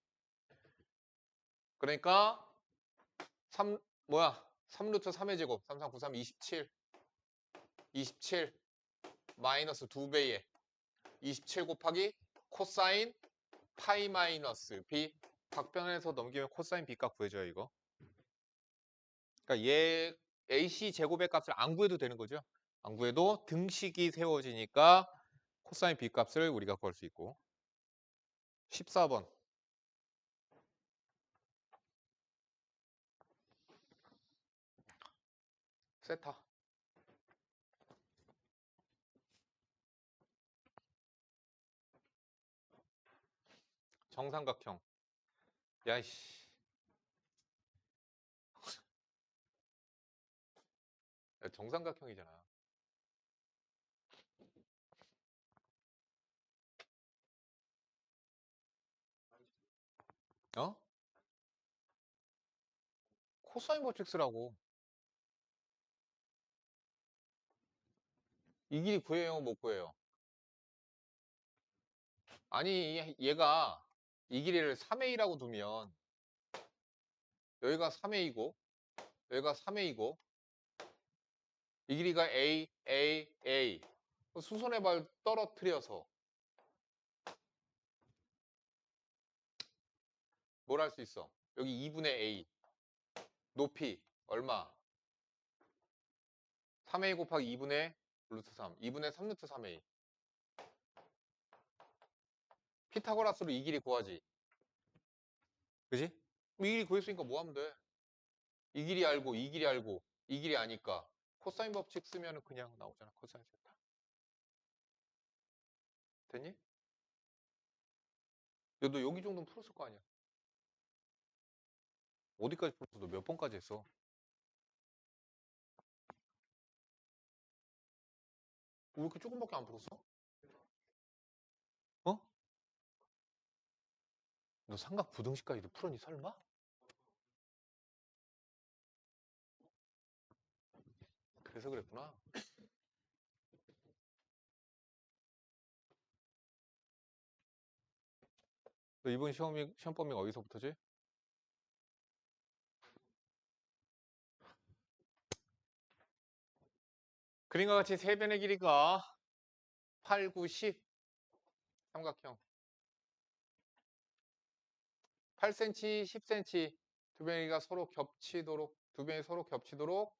그러니까 3 뭐야? 3루트 3의 제곱 3, 3, 9, 3, 27 27 마이너스 2배의 27 곱하기 코사인 파이 마이너스 B. 각변에서 넘기면 코사인 B 값 구해줘요, 이거. 그러니까 얘 AC 제곱의 값을 안 구해도 되는 거죠. 안 구해도 등식이 세워지니까 코사인 B 값을 우리가 구할 수 있고. 14번. 세타. 정삼각형. 야이씨. 야, 정삼각형이잖아. 어? 코사인 버텍스라고. 이 길이 구해요, 못 구해요? 아니, 얘가 이 길이를 3A라고 두면 여기가 3A고 여기가 3A고 이 길이가 A, A, A. 수선의 발 떨어뜨려서 뭘 할 수 있어? 여기 2분의 A. 높이 얼마? 3A 곱하기 2분의 루트 3. 2분의 3 루트 3A. 피타고라스로 이 길이 구하지. 그지? 이 길이 구했으니까 뭐 하면 돼? 이 길이 알고 이 길이 알고 이 길이 아니까 코사인 법칙 쓰면은 그냥 나오잖아. 코사인 세타. 됐니? 야, 너 여기 정도는 풀었을 거 아니야? 어디까지 풀었어? 너 몇 번까지 했어? 왜 이렇게 조금밖에 안 풀었어? 어? 너 삼각 부등식까지도 풀었니 설마? 그래서 그랬구나. 너 이번 시험 범위가 어디서부터지? 그림과 같이 세 변의 길이가 8, 9, 10 삼각형 8cm, 10cm 두 변이가 서로 겹치도록 두 변이 서로 겹치도록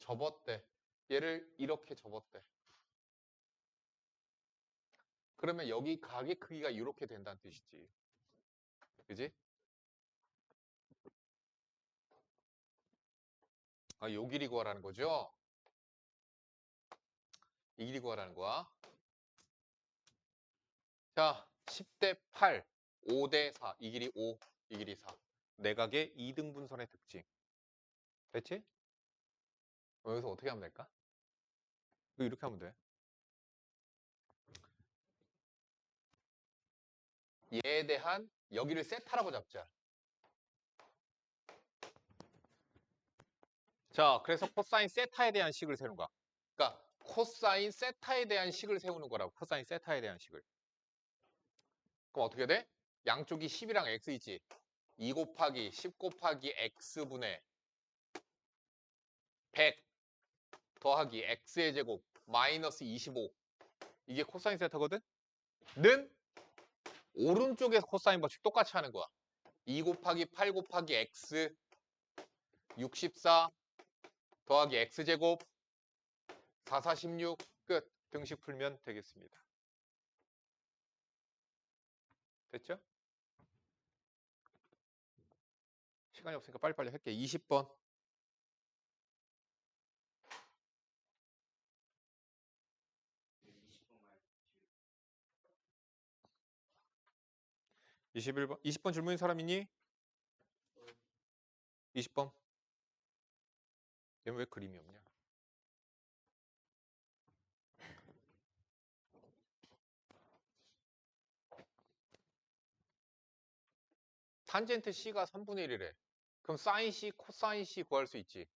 접었대. 얘를 이렇게 접었대. 그러면 여기 각의 크기가 이렇게 된다는 뜻이지. 그지? 아, 요 길이 구하라는 거죠? 이 길이 구하라는 거야. 자, 10대 8, 5대 4. 이 길이 5, 이 길이 4. 내각의 2등분선의 특징. 됐지? 여기서 어떻게 하면 될까? 이렇게 하면 돼. 얘에 대한 여기를 세타라고 잡자. 자, 그래서 코사인 세타에 대한 식을 세우는 거야. 그러니까 코사인 세타에 대한 식을 세우는 거라고. 코사인 세타에 대한 식을. 그럼 어떻게 돼? 양쪽이 10이랑 x 있지. 2 곱하기 10 곱하기 x분의 100 더하기 x의 제곱 마이너스 25. 이게 코사인 세타거든? 는 오른쪽에서 코사인 법칙 똑같이 하는 거야. 2 곱하기 8 곱하기 x 64 더하기 x제곱 4, 46 끝. 등식 풀면 되겠습니다. 됐죠? 시간이 없으니까 빨리빨리 할게. 20번. 21번. 20번 질문인 사람 있니? 20번. 얘는 왜 그림이 없냐? 탄젠트 C가 3분의 1이래. 그럼 사인 C, 코사인 C 구할 수 있지.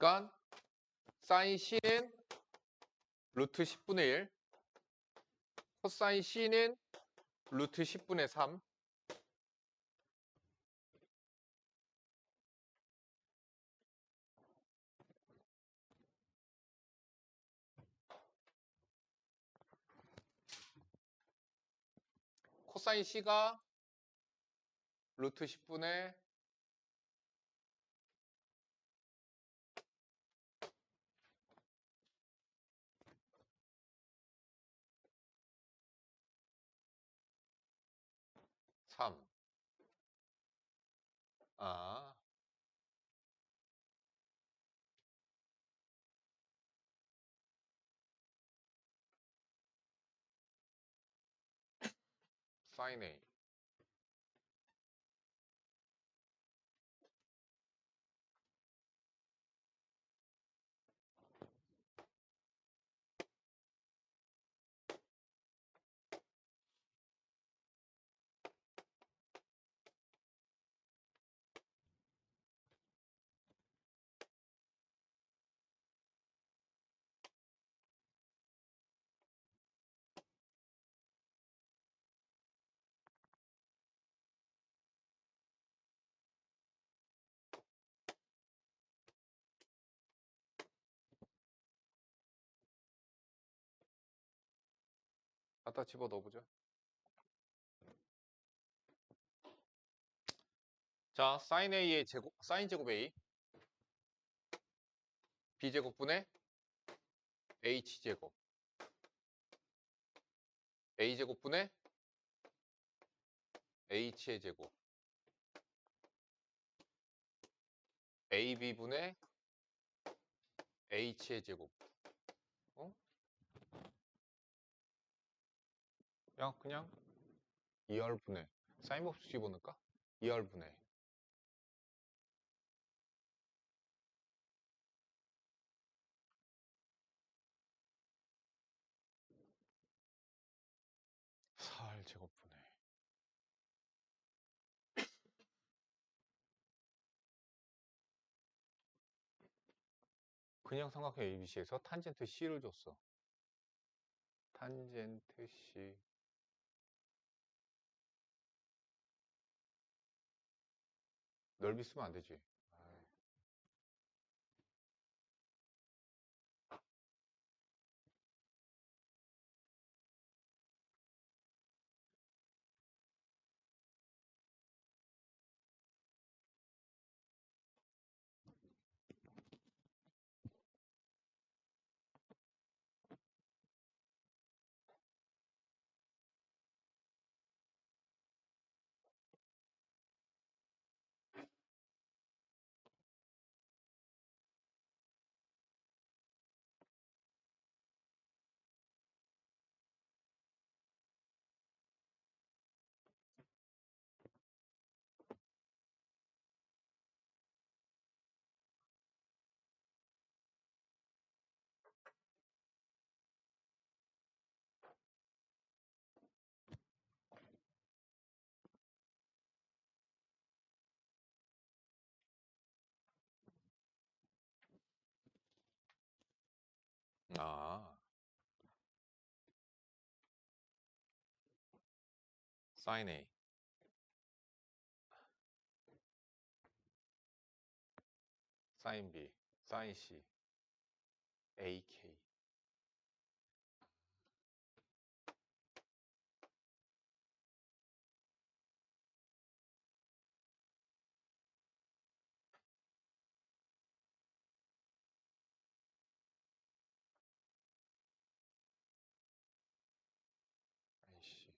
그러니까 사인 C는 루트 10분의 1, 코사인 C는 루트 10분의 3. 코사인 C가 루트 10분의 3. 아, 사인 A. 갖다 집어 넣어보자. 자, 사인 A의 제곱, 사인 제곱 A, B제곱분의 H제곱. A제곱분의 H의 제곱 AB분의 H의 제곱. 어? 그냥 2R분의 사인법칙 집어넣을까? 2R분의 4R 제곱분의 그냥 삼각형 ABC에서 탄젠트 C를 줬어. 탄젠트 C 넓이 쓰면 안 되지. 아, 사인 A 사인 B 사인 C AK AC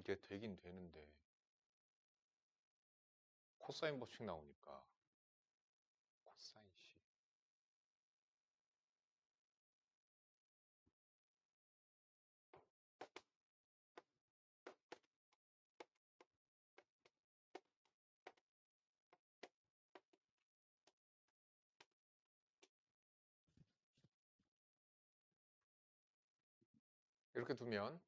이게 되긴 되는데 코사인 법칙 나오니까 코사인 C 이렇게 두면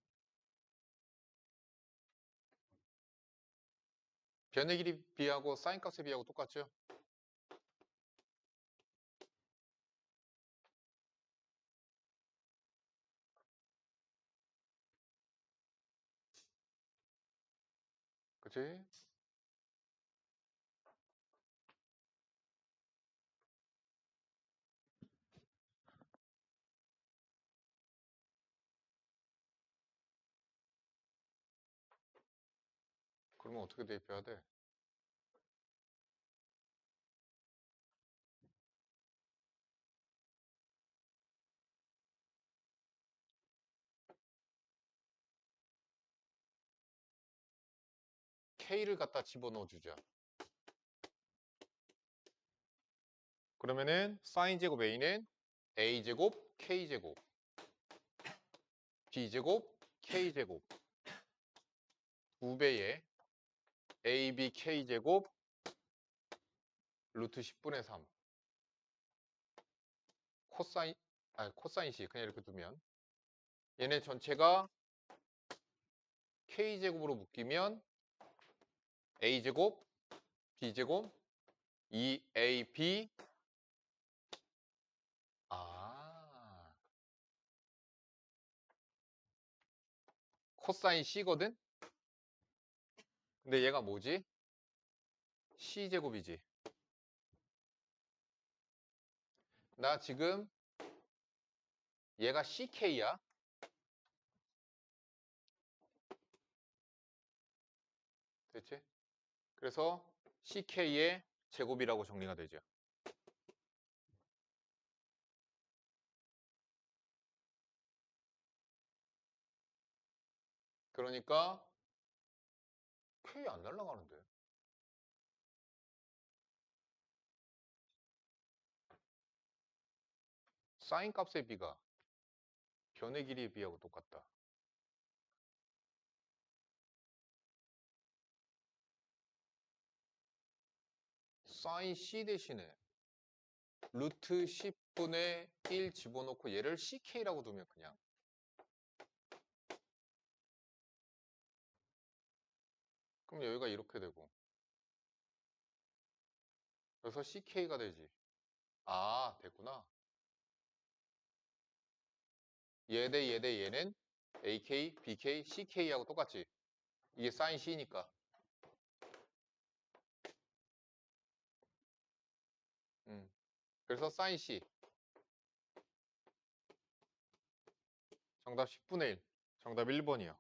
변의 길이 B하고 사인 값의 B하고 똑같죠? 그치? 그러면 어떻게 대입해야 돼? K를 갖다 집어넣어 주자. 그러면은 사인 제곱 A는 A제곱 K제곱 B제곱 K제곱 2배의 ABK제곱 루트 10분의 3 코사인 C 그냥 이렇게 두면 얘네 전체가 K제곱으로 묶이면 A제곱 B제곱 2AB 아 코사인 C거든? 근데 얘가 뭐지? C제곱이지. 나 지금 얘가 CK야. 됐지? 그래서 CK의 제곱이라고 정리가 되죠. 그러니까 K 안 날아가는데. 사인 값의 B가 변의 길이의 B하고 똑같다. 사인 C 대신에 루트 10분의 1 집어넣고 얘를 CK라고 두면 그냥 그럼 여기가 이렇게 되고 그래서 CK가 되지. 아 됐구나. 얘 대 얘 대 얘는 AK, BK, CK하고 똑같지. 이게 사인 C니까. 그래서 사인 C 정답 10분의 1 정답 1번이요.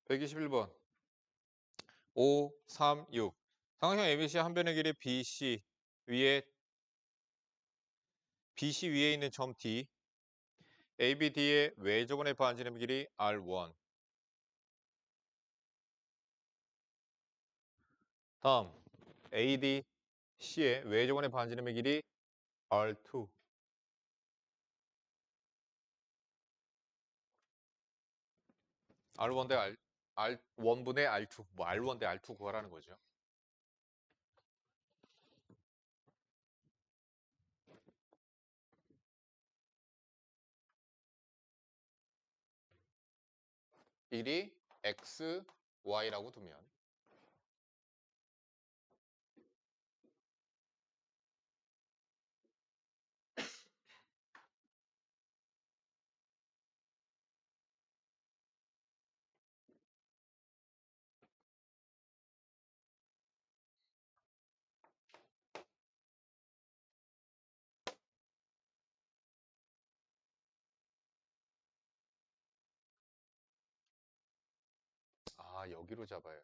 121번 5, 3, 6 삼각형 ABC 한 변의 길이 BC 위에 있는 점 D ABD의 외접원의 반지름 길이 R1 다음 ADC의 외접원의 반지름의 길이 R2 R1 대 R1분의 R2 뭐 R1 대 R2 구하라는 거죠. 길이 X, Y라고 두면 아 여기로 잡아요.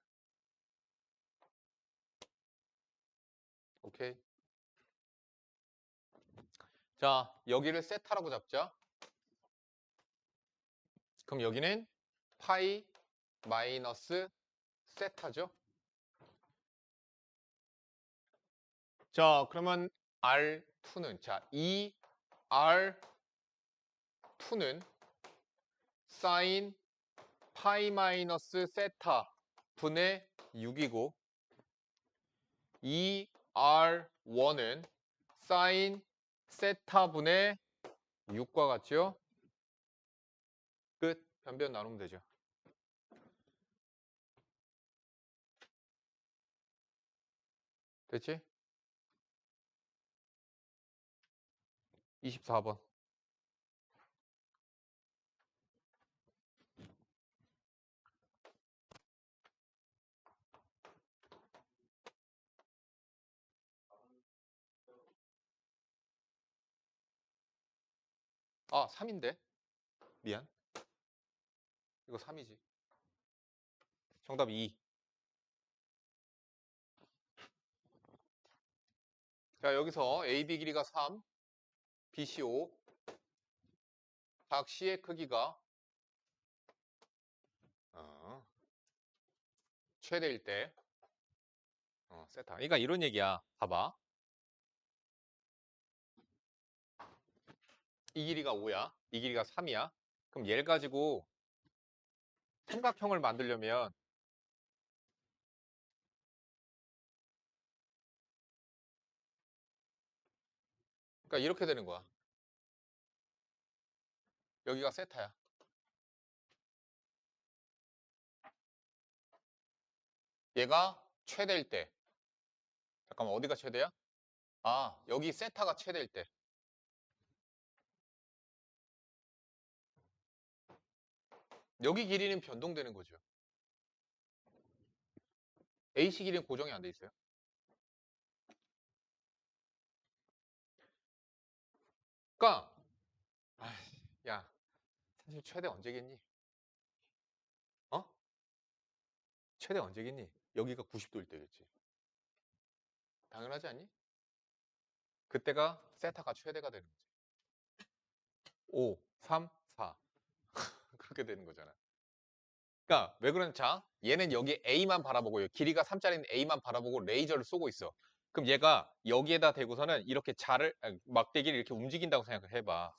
오케이. 자 여기를 세타라고 잡자. 그럼 여기는 파이 마이너스 세타죠. 자 그러면 R2는 이 R2는 사인 파이 마이너스 세타 분의 6이고 이 R1은 사인 세타 분의 6과 같죠? 끝. 변변 나누면 되죠. 됐지? 24번. 아, 3인데? 미안. 이거 3이지. 정답 2. 자, 여기서 AB 길이가 3, BC 5. 각 C의 크기가 최대일 때 세타. 그러니까 이런 얘기야. 봐봐. 이 길이가 5야. 이 길이가 3이야. 그럼 얘를 가지고 삼각형을 만들려면 그러니까 이렇게 되는 거야. 여기가 세타야. 얘가 최대일 때. 잠깐만, 어디가 최대야? 아, 여기 세타가 최대일 때. 여기 길이는 변동되는 거죠. AC 길이는 고정이 안 돼 있어요. 그러니까 야, 사실 최대 언제겠니? 어? 최대 언제겠니? 여기가 90도일 때겠지. 당연하지 않니? 그때가 세타가 최대가 되는 거지. 5, 3, 4 그렇게 되는 거잖아. 그러니까 왜 그러냐? 자, 얘는 여기 A만 바라보고요. 길이가 3짜리인 A만 바라보고 레이저를 쏘고 있어. 그럼 얘가 여기에다 대고서는 이렇게 막대기를 이렇게 움직인다고 생각을 해봐.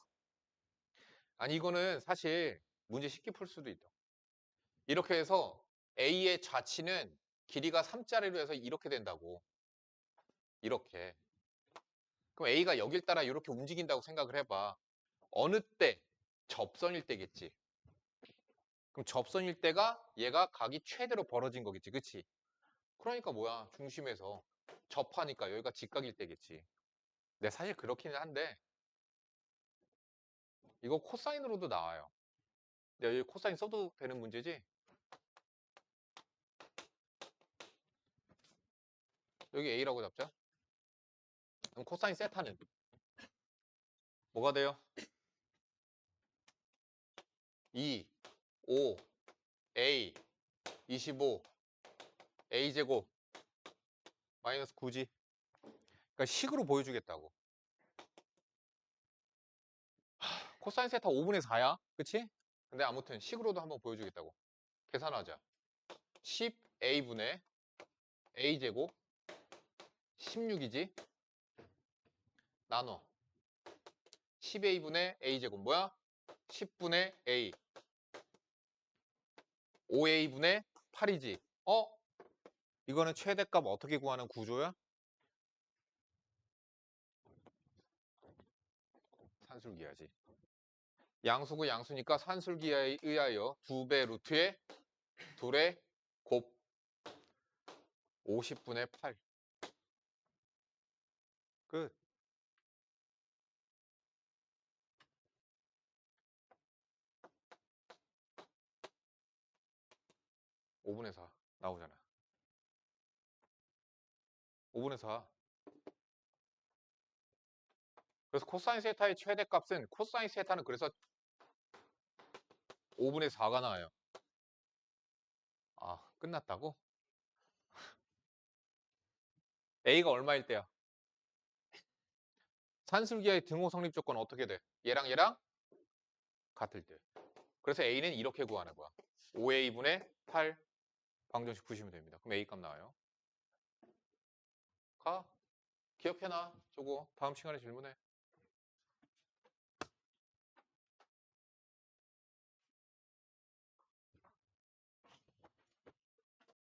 아니 이거는 사실 문제 쉽게 풀 수도 있다. 이렇게 해서 A의 좌치는 길이가 3짜리로 해서 이렇게 된다고. 이렇게. 그럼 A가 여길 따라 이렇게 움직인다고 생각을 해봐. 어느 때? 접선일 때겠지. 그럼 접선일 때가 얘가 각이 최대로 벌어진 거겠지. 그치? 그러니까 뭐야. 중심에서 접하니까 여기가 직각일 때겠지. 근데 사실 그렇기는 한데 이거 코사인으로도 나와요. 근데 여기 코사인 써도 되는 문제지? 여기 A라고 잡자. 그럼 코사인 세타는 뭐가 돼요? 2, 5, A, 25, A제곱, 마이너스 9지. 그러니까 식으로 보여주겠다고. 코사인 세타 5분의 4야. 그치? 근데 아무튼 식으로도 한번 보여주겠다고. 계산하자. 10A분의 A제곱 16이지? 나눠. 10A분의 A제곱 뭐야? 10분의 A. 5A분의 8이지. 이거는 최대값 어떻게 구하는 구조야? 산술기하지. 양수고 양수니까 산술기에 의하여 2배 루트에 둘의 곱 50분의 8. 끝. 5분의 4 나오잖아. 5분의 4. 그래서 코사인 세타의 최대값은 코사인 세타는 그래서 5분의 4가 나와요. 아, 끝났다고? A가 얼마일 때야? 산술기의 등호 성립 조건 어떻게 돼? 얘랑 얘랑 같을 때. 그래서 A는 이렇게 구하는 거야. 5A분의 8 방정식 푸시면 됩니다. 그럼 A 값 나와요. 가. 기억해놔. 저거 다음 시간에 질문해.